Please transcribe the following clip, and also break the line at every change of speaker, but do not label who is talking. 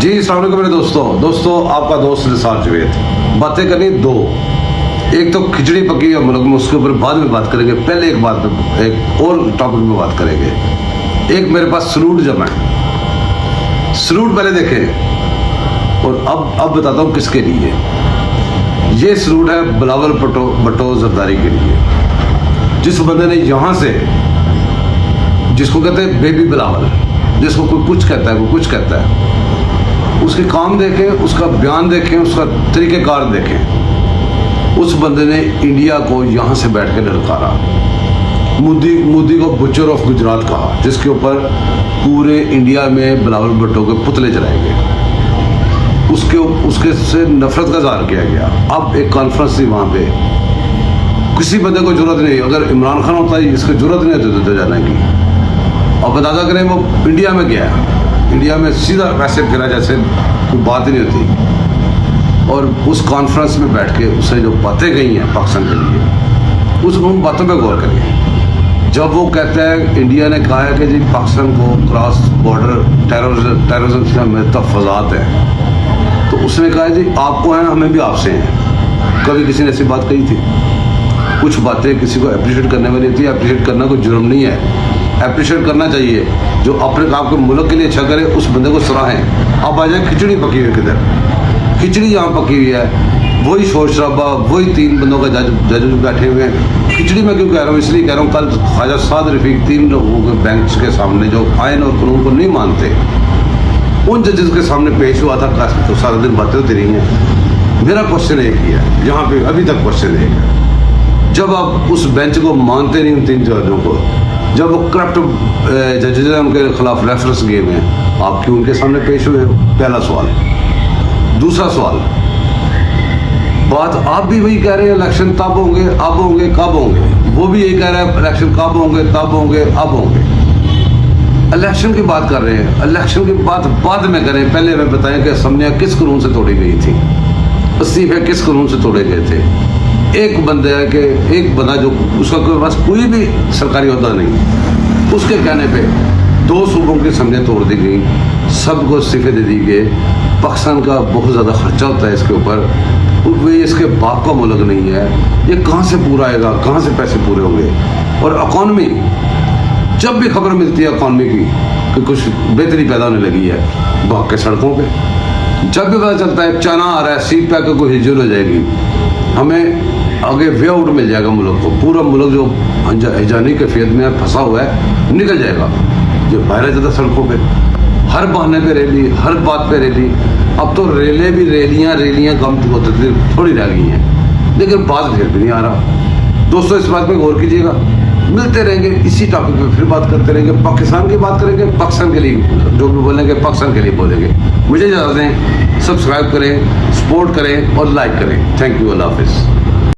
जी अस्सलाम वालेकुम मेरे दोस्तों आपका दोस्त निसार जावेद। बातें करनी दो, एक तो खिचड़ी पकी है मुल्क में, उसके ऊपर बाद में बात करेंगे। पहले एक और टॉपिक में बात करेंगे। एक मेरे पास सलूट जमा है, सलूट पहले देखें और अब बताता हूँ किसके लिए। ये सलूट है बिलावल भुट्टो जरदारी के लिए, जिस बंदे ने यहाँ से, जिसको कहते हैं बेबी बिलावल, जिसको कोई कुछ कहता है कोई कुछ कहता है, उसके काम देखें, उसका बयान देखें, उसका तरीक़ेकार देखें। उस बंदे ने इंडिया को यहाँ से बैठ के ललकारा। मोदी को बुचर ऑफ गुजरात कहा, जिसके ऊपर पूरे इंडिया में बिलावल भुट्टो के पुतले जलाए गए, उसके से नफरत का इज़हार किया गया। अब एक कॉन्फ्रेंस थी वहाँ पे, किसी बंदे को जरूरत नहीं, अगर इमरान खान होता है इसकी जरूरत नहीं होती तो जाने की। अब अंदाजा करें वो इंडिया में गया, इंडिया में सीधा वैसे फिरा जैसे कोई बात ही नहीं होती। और उस कॉन्फ्रेंस में बैठ के उसने जो बातें कही हैं पाकिस्तान के लिए, उन बातों पे गौर करिए। जब वो कहता है इंडिया ने कहा है कि जी पाकिस्तान को क्रॉस बॉर्डर टेररिज्म से हमें तहफ़्फ़ुज़ात हैं, तो उसने कहा जी आपको हैं हमें भी आपसे हैं। कभी किसी ने ऐसी बात कही थी? कुछ बातें किसी को अप्रिशिएट करने वाली होती है, अप्रिशिएट करना कोई जुर्म नहीं है, अप्रिशिएट करना चाहिए। जो अपने काम को मुल्क के लिए अच्छा करे उस बंदे को सराहें। अब आ जाए खिचड़ी पकी हुई किधर, खिचड़ी यहाँ पकी हुई है, वही शोर शराबा, वही तीन बंदों का जज बैठे हुए हैं। खिचड़ी में क्यों कह रहा हूँ, इसलिए कह रहा हूँ कल ख्वाजा साद रफीक तीन लोगों के बेंच के सामने जो आइन और कानून को नहीं मानते, उन जजेस के सामने पेश हुआ था। तो सारा दिन बातें होती रही हैं। मेरा क्वेश्चन एक ही है, यहाँ पे अभी तक क्वेश्चन एक है, जब आप उस बेंच को मानते नहीं उन तीन जजों को, जब वो करप्ट जजेज हैं उनके खिलाफ रेफरेंस गेम है, आप क्यों उनके सामने पेश हुए? पहला सवाल। दूसरा सवाल, बात आप भी वही कह रहे हैं इलेक्शन तब होंगे, अब होंगे, कब होंगे। वो भी यही कह रहा है इलेक्शन कब होंगे, तब होंगे, अब होंगे। इलेक्शन की बात कर रहे हैं, इलेक्शन की बात बाद में करें। पहले हमें बताएं कि असम्बलियाँ किस कानून से तोड़ी गई थी, इस्तीफे किस कानून से तोड़े गए थे। एक बंदे है कि एक बंदा जो उसका पास कोई भी सरकारी होता नहीं, उसके कहने पे 2 सूबों की असम्बलियाँ तोड़ दी गई, सबको इस्तीफे दे दी गए। पाकिस्तान का बहुत ज़्यादा खर्चा होता है इसके ऊपर, वे इसके बाप का मुल्क नहीं है, ये कहाँ से पूरा आएगा, कहाँ से पैसे पूरे होंगे। और इकॉनमी, जब भी खबर मिलती है इकॉनमी की कि कुछ बेहतरी पैदा होने लगी है, भाग के सड़कों पे। जब भी पता चलता है चाना आ रहा है, सीट पैक को कोई हिजल हो जाएगी, हमें आगे वे आउट मिल जाएगा मुल्क को। पूरा मुल्क जो हिजानी कैफियत में फंसा हुआ है निकल जाएगा। जो बाहर जाता सड़कों पे, हर बहाने पे रैली, हर बात पे रैली। अब तो रेलें भी रेलियाँ कम होती थी, थोड़ी रह गई हैं, लेकिन बात फिर भी नहीं आ रहा। दोस्तों इस बात पे गौर कीजिएगा। मिलते रहेंगे इसी टॉपिक पे, फिर बात करते रहेंगे। पाकिस्तान की बात करेंगे, पाकिस्तान के लिए जो भी बोलेंगे पाकिस्तान के लिए बोलेंगे। मुझे इजाज़त दें, सब्सक्राइब करें, सपोर्ट करें और लाइक करें। थैंक यू, अल्लाह हाफिज़।